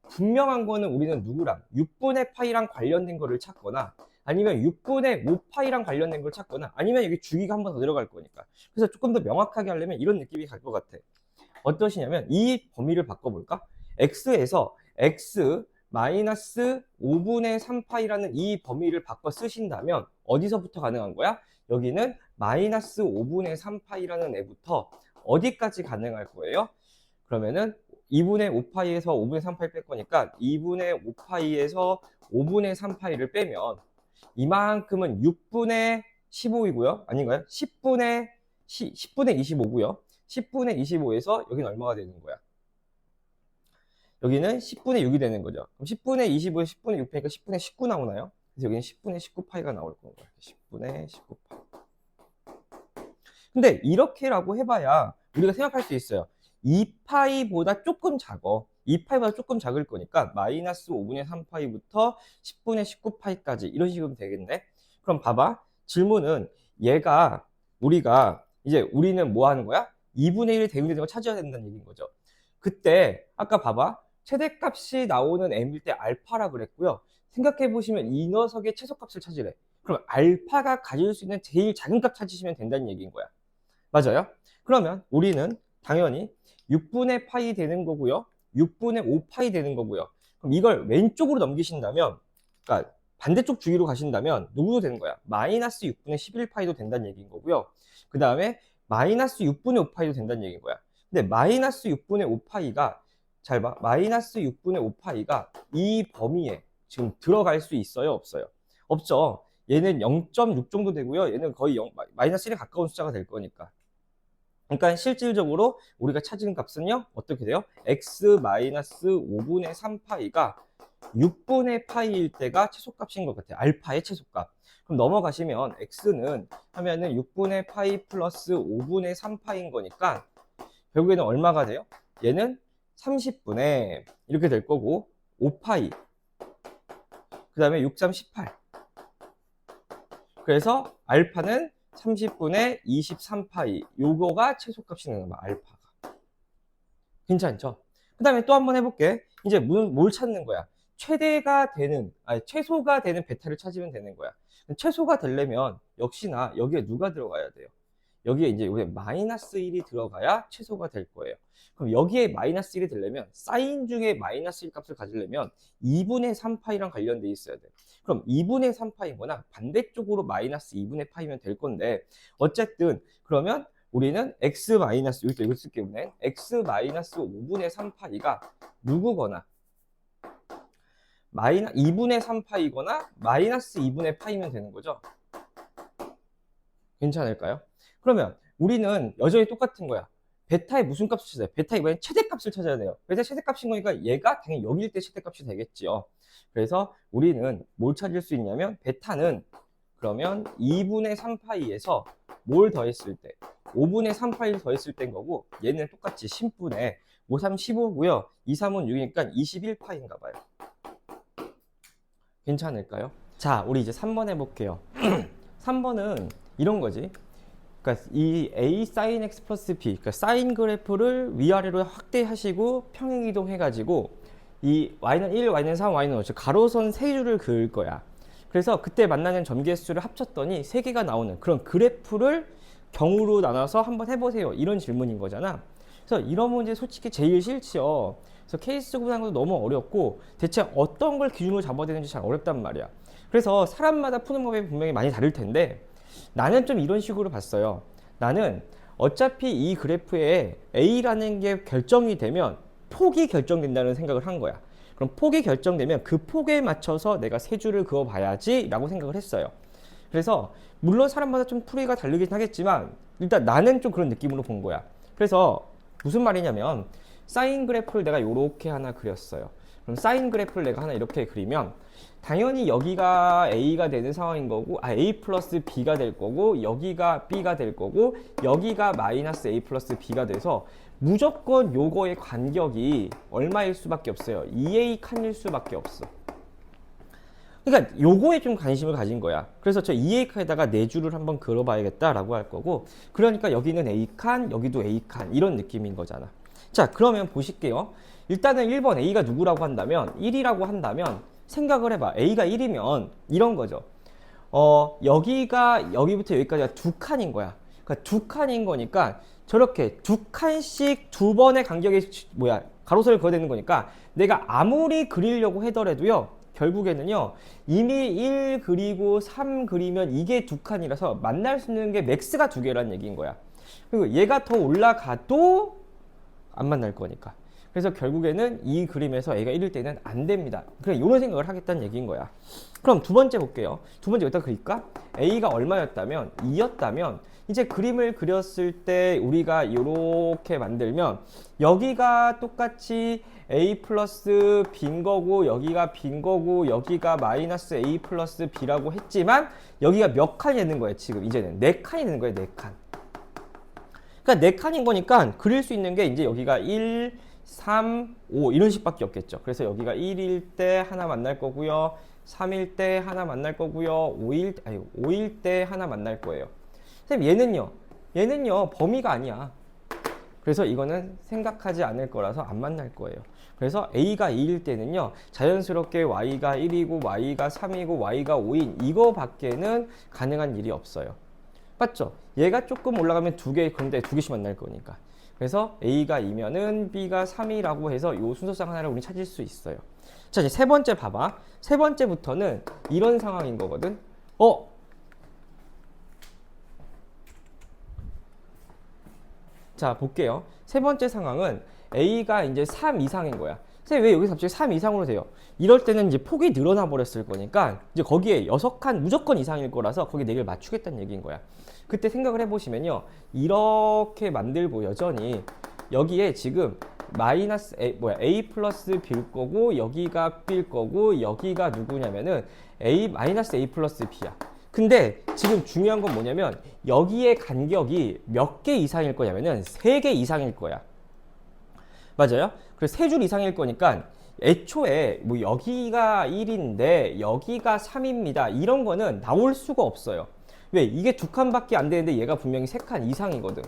분명한 거는 우리는 누구랑 6분의 파이랑 관련된 거를 찾거나 아니면 6분의 5파이랑 관련된 걸 찾거나 아니면 여기 주기가 한 번 더 들어갈 거니까. 그래서 조금 더 명확하게 하려면 이런 느낌이 갈 것 같아. 어떠시냐면 이 범위를 바꿔볼까? x에서 x 마이너스 5분의 3파이라는 이 범위를 바꿔 쓰신다면 어디서부터 가능한 거야? 여기는 마이너스 5분의 3파이라는 애부터 어디까지 가능할 거예요? 그러면은 2분의 5파이에서 5분의 3파이 뺄 거니까 2분의 5파이에서 5분의 3파이를 빼면 이만큼은 6분의 15이고요. 아닌가요? 10분의 25고요. 10분의 25에서 여기는 얼마가 되는 거야? 여기는 10분의 6이 되는 거죠. 그럼 10분의 25에서 10분의 6 빼니까 10분의 19 나오나요? 그래서 여기는 10분의 19파이가 나올 거예요. 10분의 19파이. 근데 이렇게라고 해봐야 우리가 생각할 수 있어요. 2파이보다 조금 작어. 2파이보다 조금 작을 거니까 마이너스 5분의 3파이부터 10분의 19파이까지 이런 식으로 되겠네. 그럼 봐봐. 질문은 얘가 우리는 뭐 하는 거야? 2분의 1의 대응되는 걸 찾아야 된다는 얘기인 거죠. 그때 아까 봐봐. 최대값이 나오는 m일 때 알파라 그랬고요. 생각해 보시면 이 녀석의 최소값을 찾으래. 그럼 알파가 가질 수 있는 제일 작은 값 찾으시면 된다는 얘기인 거야. 맞아요? 그러면 우리는 당연히 6분의 파이 되는 거고요. 6분의 5파이 되는 거고요. 그럼 이걸 왼쪽으로 넘기신다면, 그러니까 반대쪽 주기로 가신다면 누구도 되는 거야? 마이너스 6분의 11파이도 된다는 얘기인 거고요. 그 다음에 마이너스 6분의 5파이도 된다는 얘기인 거야. 근데 마이너스 6분의 5파이가 잘 봐. 마이너스 6분의 5파이가 이 범위에 지금 들어갈 수 있어요? 없어요? 없죠. 얘는 0.6 정도 되고요. 얘는 거의 마이너스 1에 가까운 숫자가 될 거니까. 그러니까 실질적으로 우리가 찾은 값은요. 어떻게 돼요? x-5분의 3파이가 6분의 파이일 때가 최소값인 것 같아요. 알파의 최소값. 그럼 넘어가시면 x는 하면은 6분의 파이 플러스 5분의 3파인 거니까 결국에는 얼마가 돼요? 얘는 30분의 이렇게 될 거고 5파이 그 다음에 6, 3, 18 그래서 알파는 30분의 23파이 요거가 최소값이 되는 거야 알파가. 괜찮죠? 그 다음에 또 한번 해볼게. 이제 뭘 찾는 거야? 최소가 되는 베타를 찾으면 되는 거야. 최소가 되려면 역시나 여기에 누가 들어가야 돼요? 여기에 이제 마이너스 1이 들어가야 최소가 될 거예요. 그럼 여기에 마이너스 1이 되려면 사인 중에 마이너스 1 값을 가지려면 2분의 3파이랑 관련돼 있어야 돼. 그럼 2분의 3파이거나 반대쪽으로 마이너스 2분의 파이면 될 건데 어쨌든 그러면 우리는 x 마이너스 여기서 이걸 쓸게요. x 마이너스 5분의 3파이가 누구거나 2분의 3파이거나 마이너스 2분의 파이면 되는 거죠. 괜찮을까요? 그러면 우리는 여전히 똑같은 거야. 베타의 무슨 값을 찾아야 돼? 베타 이번엔 최대값을 찾아야 돼요. 베타 최대값인 거니까 얘가 당연히 여기일 때 최대값이 되겠지요. 그래서 우리는 뭘 찾을 수 있냐면 베타는 그러면 2분의 3파이에서 뭘 더했을 때 5분의 3파이를 더했을 때인 거고 얘는 똑같이 10분의 5, 3, 15고요. 2, 3은 6이니까 21파이인가 봐요. 괜찮을까요? 자, 우리 이제 3번 해볼게요. 3번은 이런 거지. 그러니까 이 a sin x 플러스 b, 그러니까 사인 그래프를 위아래로 확대하시고 평행 이동해가지고 이 y는 1, y는 3, y는 5, 즉 가로선 세 줄을 그을 거야. 그래서 그때 만나는 점개수를 합쳤더니 3개가 나오는 그런 그래프를 경우로 나눠서 한번 해보세요. 이런 질문인 거잖아. 그래서 이런 문제 솔직히 제일 싫지요. 그래서 케이스 구상도 너무 어렵고 대체 어떤 걸 기준으로 잡아야 되는지 잘 어렵단 말이야. 그래서 사람마다 푸는 법이 분명히 많이 다를 텐데 나는 좀 이런 식으로 봤어요. 나는 어차피 이 그래프에 A라는 게 결정이 되면 폭이 결정된다는 생각을 한 거야. 그럼 폭이 결정되면 그 폭에 맞춰서 내가 세 줄을 그어 봐야지 라고 생각을 했어요. 그래서 물론 사람마다 좀 풀이가 다르긴 하겠지만 일단 나는 좀 그런 느낌으로 본 거야. 그래서 무슨 말이냐면 사인 그래프를 내가 이렇게 하나 그렸어요. 그럼 사인 그래프를 내가 하나 이렇게 그리면 당연히 여기가 A가 되는 상황인 거고 A 플러스 B가 될 거고 여기가 B가 될 거고 여기가 마이너스 A 플러스 B가 돼서 무조건 요거의 간격이 얼마일 수밖에 없어요. 2A 칸일 수밖에 없어. 그러니까 요거에 좀 관심을 가진 거야. 그래서 저 2A 칸에다가 4줄을 한번 그려봐야겠다라고 할 거고 그러니까 여기는 A 칸, 여기도 A 칸 이런 느낌인 거잖아. 자, 그러면 보실게요. 일단은 1번 A가 누구라고 한다면 1이라고 한다면 생각을 해봐. A가 1이면 이런 거죠. 여기부터 여기까지가 2칸인 거야. 그러니까 2칸인 거니까 저렇게 2칸씩 2번의 간격이 가로선을 그어야 되는 거니까 내가 아무리 그리려고 하더라도요. 결국에는요, 이미 1 그리고 3 그리면 이게 두 칸이라서 만날 수 있는 게 맥스가 두 개라는 얘기인 거야. 그리고 얘가 더 올라가도 안 만날 거니까. 그래서 결국에는 이 그림에서 A가 1일 때는 안 됩니다. 그래, 이런 생각을 하겠다는 얘기인 거야. 그럼 두 번째 볼게요. 두 번째 여기다 그릴까? A가 얼마였다면 2였다면 이제 그림을 그렸을 때 우리가 이렇게 만들면 여기가 똑같이 A 플러스 B인 거고 여기가 B인 거고 여기가 마이너스 A 플러스 B라고 했지만 여기가 몇 칸이 되는 거예요? 지금 이제는 4칸이 되는 거예요. 4칸. 그러니까 4칸인 거니까 그릴 수 있는 게 이제 여기가 1, 3, 5 이런 식밖에 없겠죠. 그래서 여기가 1일 때 하나 만날 거고요. 3일 때 하나 만날 거고요. 5일 때 하나 만날 거예요. 선생님 얘는요 범위가 아니야. 그래서 이거는 생각하지 않을 거라서 안 만날 거예요. 그래서 A가 2일 때는요 자연스럽게 Y가 1이고 Y가 3이고 Y가 5인 이거밖에는 가능한 일이 없어요. 맞죠? 얘가 조금 올라가면 그런데 두 개씩 만날 거니까. 그래서 A가 2면은 B가 3이라고 해서 이 순서상 하나를 우리 찾을 수 있어요. 자, 이제 세 번째 봐봐. 세 번째부터는 이런 상황인 거거든. 자, 볼게요. 세 번째 상황은 A가 이제 3 이상인 거야. 왜 여기서 갑자기 3 이상으로 돼요? 이럴 때는 이제 폭이 늘어나 버렸을 거니까 이제 거기에 6칸 무조건 이상일 거라서 거기에 4개를 맞추겠다는 얘기인 거야. 그때 생각을 해보시면요. 이렇게 만들고 여전히 여기에 지금 A 플러스 B일 거고 여기가 B일 거고 여기가 누구냐면은 마이너스 A 플러스 B야. 근데 지금 중요한 건 뭐냐면 여기에 간격이 몇 개 이상일 거냐면은 3개 이상일 거야. 맞아요? 그래서 3줄 이상일 거니까 애초에 뭐 여기가 1인데 여기가 3입니다. 이런 거는 나올 수가 없어요. 왜? 이게 2칸밖에 안 되는데 얘가 분명히 3칸 이상이거든.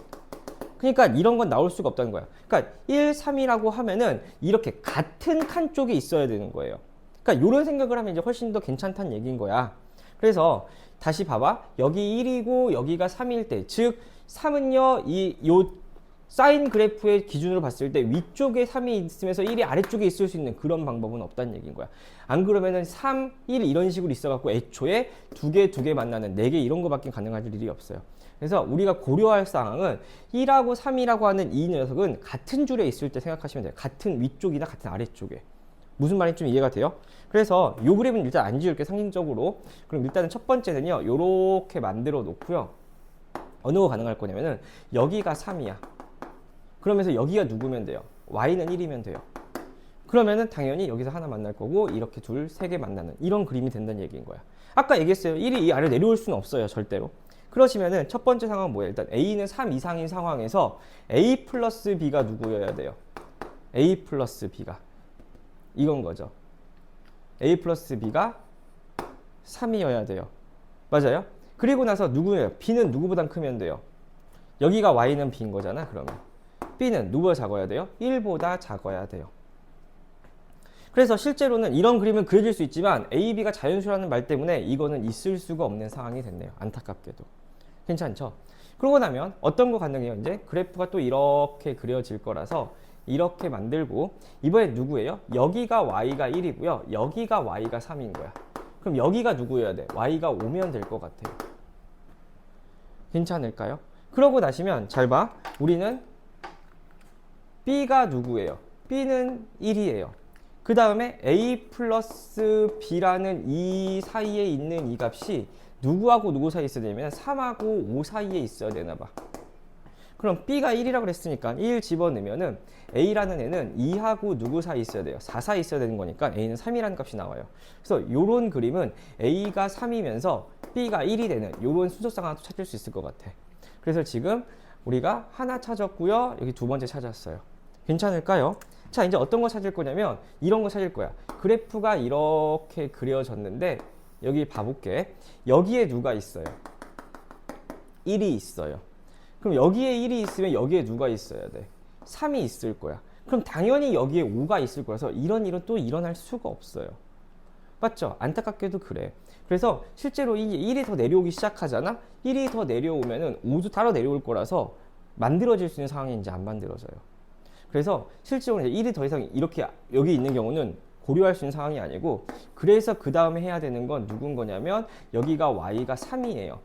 그러니까 이런 건 나올 수가 없다는 거야. 그러니까 1, 3이라고 하면은 이렇게 같은 칸 쪽에 있어야 되는 거예요. 그러니까 이런 생각을 하면 이제 훨씬 더 괜찮다는 얘기인 거야. 그래서 다시 봐봐. 여기 1이고 여기가 3일 때, 즉 3은요 요 사인 그래프의 기준으로 봤을 때 위쪽에 3이 있으면서 1이 아래쪽에 있을 수 있는 그런 방법은 없다는 얘기인 거야. 안 그러면은 3, 1 이런 식으로 있어갖고 애초에 두 개 만나는 4개 이런 거밖에 가능할 일이 없어요. 그래서 우리가 고려할 상황은 1하고 3이라고 하는 이 녀석은 같은 줄에 있을 때 생각하시면 돼요. 같은 위쪽이나 같은 아래쪽에. 무슨 말인지 좀 이해가 돼요? 그래서 요 그림은 일단 안 지울게 상징적으로. 그럼 일단은 첫 번째는요. 요렇게 만들어 놓고요. 어느 거 가능할 거냐면은 여기가 3이야. 그러면서 여기가 누구면 돼요? Y는 1이면 돼요. 그러면은 당연히 여기서 하나 만날 거고 이렇게 3개 만나는 이런 그림이 된다는 얘기인 거야. 아까 얘기했어요. 1이 이 아래로 내려올 수는 없어요. 절대로. 그러시면은 첫 번째 상황은 뭐예요? 일단 A는 3 이상인 상황에서 A 플러스 B가 누구여야 돼요? A 플러스 B가 이건 거죠. A 플러스 B가 3이어야 돼요. 맞아요? 그리고 나서 누구예요? B는 누구보단 크면 돼요. 여기가 Y는 B인 거잖아. 그러면 B는 누구보다 작아야 돼요? 1보다 작아야 돼요. 그래서 실제로는 이런 그림은 그려질 수 있지만 A, B가 자연수라는 말 때문에 이거는 있을 수가 없는 상황이 됐네요. 안타깝게도. 괜찮죠? 그러고 나면 어떤 거 가능해요? 이제 그래프가 또 이렇게 그려질 거라서 이렇게 만들고 이번에 누구예요? 여기가 Y가 1이고요. 여기가 Y가 3인 거야. 그럼 여기가 누구여야 돼? Y가 5면 될 것 같아요. 괜찮을까요? 그러고 나시면 잘 봐. 우리는 B가 누구예요? B는 1이에요. 그 다음에 A 플러스 B라는 이 사이에 있는 이 값이 누구하고 누구 사이에 있어야 되냐면 3하고 5 사이에 있어야 되나 봐. 그럼 B가 1이라고 그랬으니까 1 집어넣으면은 A라는 애는 2하고 누구 사이에 있어야 돼요? 4 사이에 있어야 되는 거니까 A는 3이라는 값이 나와요. 그래서 요런 그림은 A가 3이면서 B가 1이 되는 요런 순서상 하나 찾을 수 있을 것 같아. 그래서 지금 우리가 하나 찾았고요. 여기 두 번째 찾았어요. 괜찮을까요? 자, 이제 어떤 거 찾을 거냐면 이런 거 찾을 거야. 그래프가 이렇게 그려졌는데 여기 봐볼게. 여기에 누가 있어요? 1이 있어요. 그럼 여기에 1이 있으면 여기에 누가 있어야 돼? 3이 있을 거야. 그럼 당연히 여기에 5가 있을 거라서 이런 일은 또 일어날 수가 없어요. 맞죠? 안타깝게도 그래. 그래서 실제로 이제 1이 더 내려오기 시작하잖아? 1이 더 내려오면은 5도 따로 내려올 거라서 만들어질 수 있는 상황이 이제 안 만들어져요. 그래서 실제로 1이 더 이상 이렇게 여기 있는 경우는 고려할 수 있는 상황이 아니고, 그래서 그 다음에 해야 되는 건 누군 거냐면 여기가 y가 3이에요.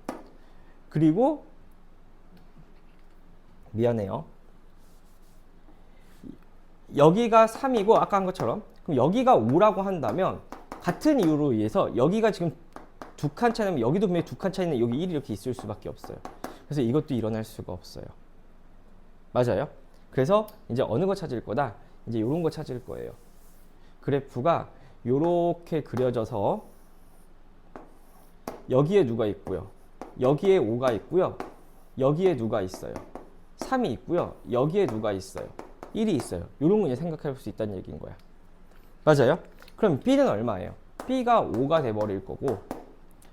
그리고 미안해요. 여기가 3이고 아까 한 것처럼, 그럼 여기가 5라고 한다면 같은 이유로 의해서 여기가 지금 두 칸 차이면 여기도 분명히 두 칸 차이는 여기 1이 이렇게 있을 수밖에 없어요. 그래서 이것도 일어날 수가 없어요. 맞아요? 그래서 이제 어느 거 찾을 거다? 이제 이런 거 찾을 거예요. 그래프가 이렇게 그려져서 여기에 누가 있고요. 여기에 5가 있고요. 여기에 누가 있어요. 3이 있고요. 여기에 누가 있어요. 1이 있어요. 이런 거 이제 생각해 볼 수 있다는 얘기인 거야. 맞아요? 그럼 B는 얼마예요? B가 5가 돼버릴 거고,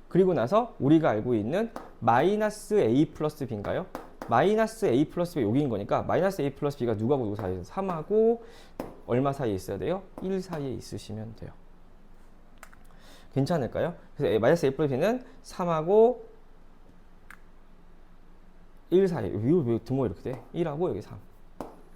그리고 나서 우리가 알고 있는 마이너스 A 플러스 B인가요? 마이너스 A 플러스 B 여기인 거니까 마이너스 A 플러스 B가 누구하고 누구 사이에 3하고 얼마 사이에 있어야 돼요? 1 사이에 있으시면 돼요. 괜찮을까요? 그래서 마이너스 A 플러스 B는 3하고 1 사이에, 왜 등호 이렇게 돼? 1하고 여기 3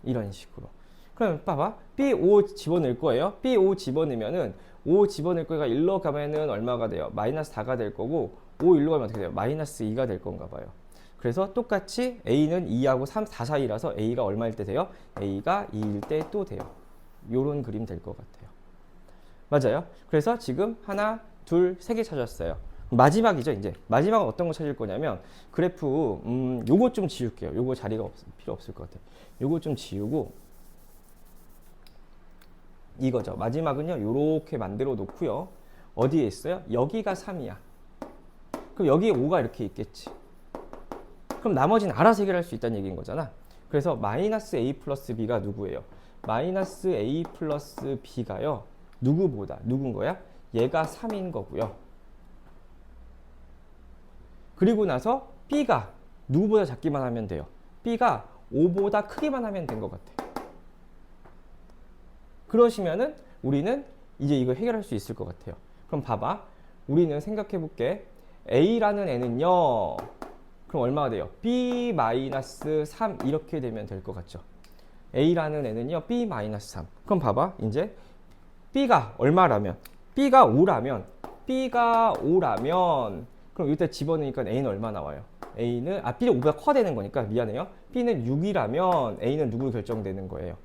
이런 식으로. 그럼 봐봐, B5 집어넣을 거예요. B5 집어넣으면은 5 집어넣을 거니까 1로 가면은 얼마가 돼요? 마이너스 4가 될 거고, 5 1로 가면 어떻게 돼요? 마이너스 2가 될 건가 봐요. 그래서 똑같이 A는 2하고 3, 4 사이라서 A가 얼마일 때 돼요? A가 2일 때 또 돼요. 요런 그림 될 것 같아요. 맞아요? 그래서 지금 하나, 둘, 세 개 찾았어요. 마지막이죠, 이제. 마지막은 어떤 거 찾을 거냐면, 그래프, 요거 좀 지울게요. 요거 자리가 필요 없을 것 같아요. 요거 좀 지우고, 이거죠. 마지막은요, 요렇게 만들어 놓고요. 어디에 있어요? 여기가 3이야. 그럼 여기에 5가 이렇게 있겠지. 그럼 나머지는 알아서 해결할 수 있다는 얘기인 거잖아. 그래서 마이너스 A 플러스 B가 누구예요? 마이너스 A 플러스 B가요. 누구보다? 누군 거야? 얘가 3인 거고요. 그리고 나서 B가 누구보다 작기만 하면 돼요. B가 5보다 크기만 하면 된 것 같아. 그러시면은 우리는 이제 이거 해결할 수 있을 것 같아요. 그럼 봐봐. 우리는 생각해 볼게. A라는 애는요. 그럼 얼마가 돼요? B-3 이렇게 되면 될 것 같죠. A라는 애는요. B-3. 그럼 봐봐. 이제 B가 얼마라면? B가 5라면 그럼 이때 집어넣으니까 A는 얼마 나와요? A는 B는 5보다 커야 되는 거니까 미안해요. B는 6이라면 A는 누구로 결정되는 거예요?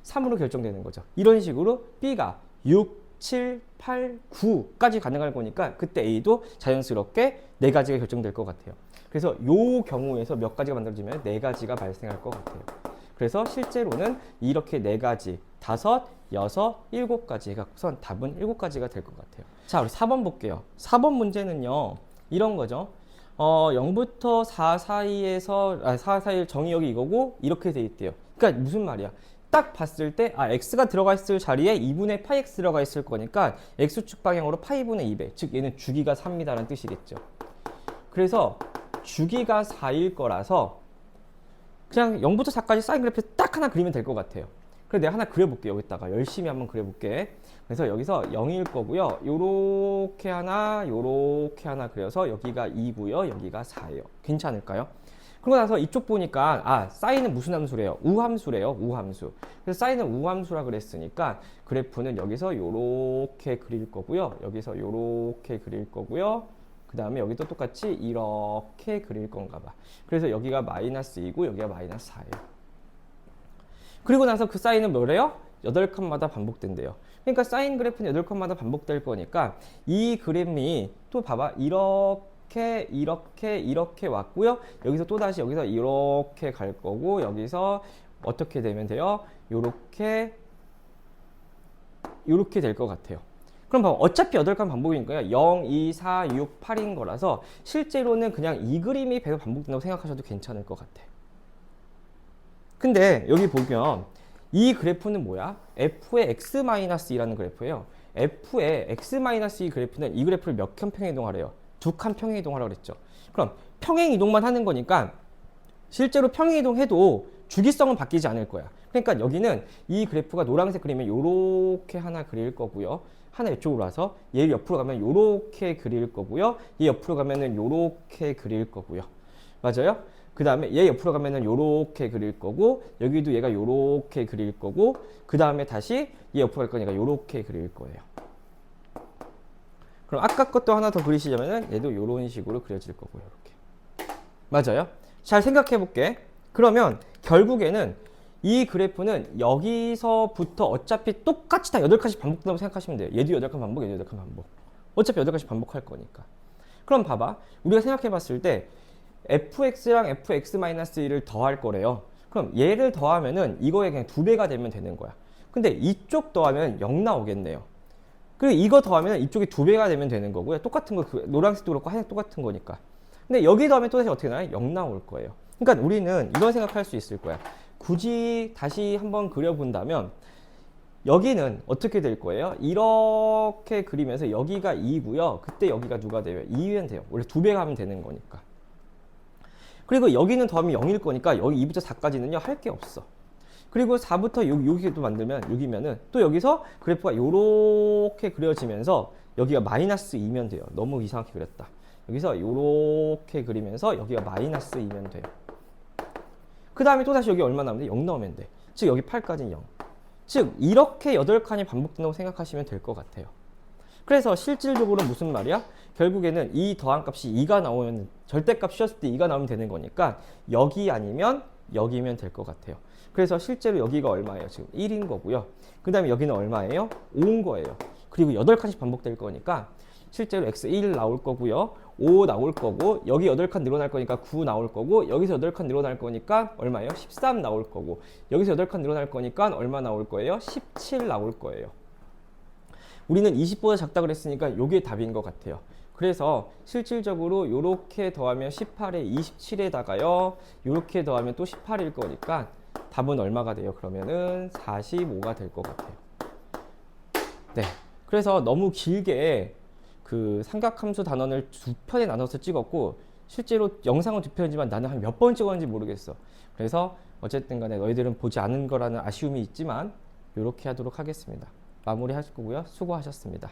3으로 결정되는 거죠. 이런 식으로 B가 6, 7, 8, 9까지 가능할 거니까 그때 A도 자연스럽게 4가지가 결정될 것 같아요. 그래서 이 경우에서 몇 가지가 만들어지면 4가지가 발생할 것 같아요. 그래서 실제로는 이렇게 4가지, 5, 6, 7가지 해갖고선 답은 7가지가 될 것 같아요. 자, 우리 4번 볼게요. 4번 문제는요. 이런 거죠. 0부터 4 사이에서 4 사이 정의역이 이거고 이렇게 돼 있대요. 그러니까 무슨 말이야? 딱 봤을 때 x가 들어가 있을 자리에 2분의 파이 x 들어가 있을 거니까 x축 방향으로 파이분의 2배, 즉 얘는 주기가 4입니다라는 뜻이겠죠. 그래서 주기가 4일 거라서 그냥 0부터 4까지 사인 그래프 딱 하나 그리면 될 것 같아요. 그래서 내가 하나 그려볼게요. 여기다가 열심히 한번 그려볼게. 그래서 여기서 0일 거고요. 요렇게 하나 그려서 여기가 2고요. 여기가 4예요. 괜찮을까요? 그러고 나서 이쪽 보니까 사인은 무슨 함수래요? 우함수래요. 우함수. 그래서 사인은 우함수라 그랬으니까 그래프는 여기서 요렇게 그릴 거고요. 여기서 요렇게 그릴 거고요. 그 다음에 여기도 똑같이 이렇게 그릴 건가 봐. 그래서 여기가 마이너스 2고 여기가 마이너스 4예요. 그리고 나서 그 사인은 뭐래요? 8칸마다 반복된대요. 그러니까 사인 그래프는 8칸마다 반복될 거니까 이 그림이 또 봐봐. 이렇게 왔고요. 여기서 또 다시 여기서 이렇게 갈 거고 여기서 어떻게 되면 돼요? 요렇게 될 것 같아요. 그럼 봐봐. 어차피 8칸 반복이니까요. 0, 2, 4, 6, 8인 거라서 실제로는 그냥 이 그림이 계속 반복된다고 생각하셔도 괜찮을 것 같아요. 근데 여기 보면 이 그래프는 뭐야? f의 x-2라는 그래프예요. f의 x-2 그래프는 이 그래프를 몇 칸 평행이동하래요? 2칸 평행이동하라고 그랬죠. 그럼 평행이동만 하는 거니까 실제로 평행이동해도 주기성은 바뀌지 않을 거야. 그러니까 여기는 이 그래프가 노란색 그리면 요렇게 하나 그릴 거고요. 하나 이쪽으로 와서 얘 옆으로 가면 요렇게 그릴 거고요. 얘 옆으로 가면은 요렇게 그릴 거고요. 맞아요? 그 다음에 얘 옆으로 가면은 요렇게 그릴 거고, 여기도 얘가 요렇게 그릴 거고, 그 다음에 다시 얘 옆으로 갈 거니까 요렇게 그릴 거예요. 그럼 아까 것도 하나 더 그리시자면은 얘도 요런 식으로 그려질 거고, 요렇게. 맞아요? 잘 생각해 볼게. 그러면 결국에는 이 그래프는 여기서부터 어차피 똑같이 다 8칸씩 반복된다고 생각하시면 돼요. 얘도 8칸 반복, 얘도 8칸 반복. 어차피 8칸씩 반복할 거니까. 그럼 봐봐. 우리가 생각해 봤을 때 fx랑 fx-1을 더할 거래요. 그럼 얘를 더하면은 이거에 그냥 2배가 되면 되는 거야. 근데 이쪽 더하면 0 나오겠네요. 그리고 이거 더하면 이쪽이 2배가 되면 되는 거고요. 똑같은 거, 노란색도 그렇고 하얀색 똑같은 거니까. 근데 여기 더하면 또다시 어떻게 나와요? 0 나올 거예요. 그러니까 우리는 이런 생각할 수 있을 거야. 굳이 다시 한번 그려본다면 여기는 어떻게 될 거예요? 이렇게 그리면서 여기가 2고요. 그때 여기가 누가 돼요? 2면 돼요. 원래 2배가 하면 되는 거니까. 그리고 여기는 더하면 0일 거니까 여기 2부터 4까지는요 할 게 없어. 그리고 4부터 여기도 만들면 6이면은 또 여기서 그래프가 요렇게 그려지면서 여기가 마이너스 2면 돼요. 너무 이상하게 그렸다. 여기서 요렇게 그리면서 여기가 마이너스 2면 돼요. 그 다음에 또 다시 여기 얼마 나오면 돼? 0 나오면 돼. 즉 여기 8까지는 0. 즉 이렇게 8칸이 반복된다고 생각하시면 될 것 같아요. 그래서 실질적으로 무슨 말이야? 결국에는 이 더한 값이 2가 나오면 절대값 씌웠을 때 2가 나오면 되는 거니까 여기 아니면 여기면 될 것 같아요. 그래서 실제로 여기가 얼마예요? 지금 1인 거고요. 그 다음에 여기는 얼마예요? 5인 거예요. 그리고 8칸씩 반복될 거니까 실제로 x1 나올 거고요. 5 나올 거고, 여기 8칸 늘어날 거니까 9 나올 거고, 여기서 8칸 늘어날 거니까 얼마예요? 13 나올 거고, 여기서 8칸 늘어날 거니까 얼마 나올 거예요? 17 나올 거예요. 우리는 20보다 작다 그랬으니까 이게 답인 것 같아요. 그래서 실질적으로 이렇게 더하면 18에 27에다가요, 이렇게 더하면 또 18일 거니까 답은 얼마가 돼요? 그러면은 45가 될 것 같아요. 네. 그래서 너무 길게 그 삼각함수 단원을 2편에 나눠서 찍었고, 실제로 영상은 2편이지만 나는 한 몇 번 찍었는지 모르겠어. 그래서 어쨌든 간에 너희들은 보지 않은 거라는 아쉬움이 있지만 이렇게 하도록 하겠습니다. 마무리 하실 거고요. 수고하셨습니다.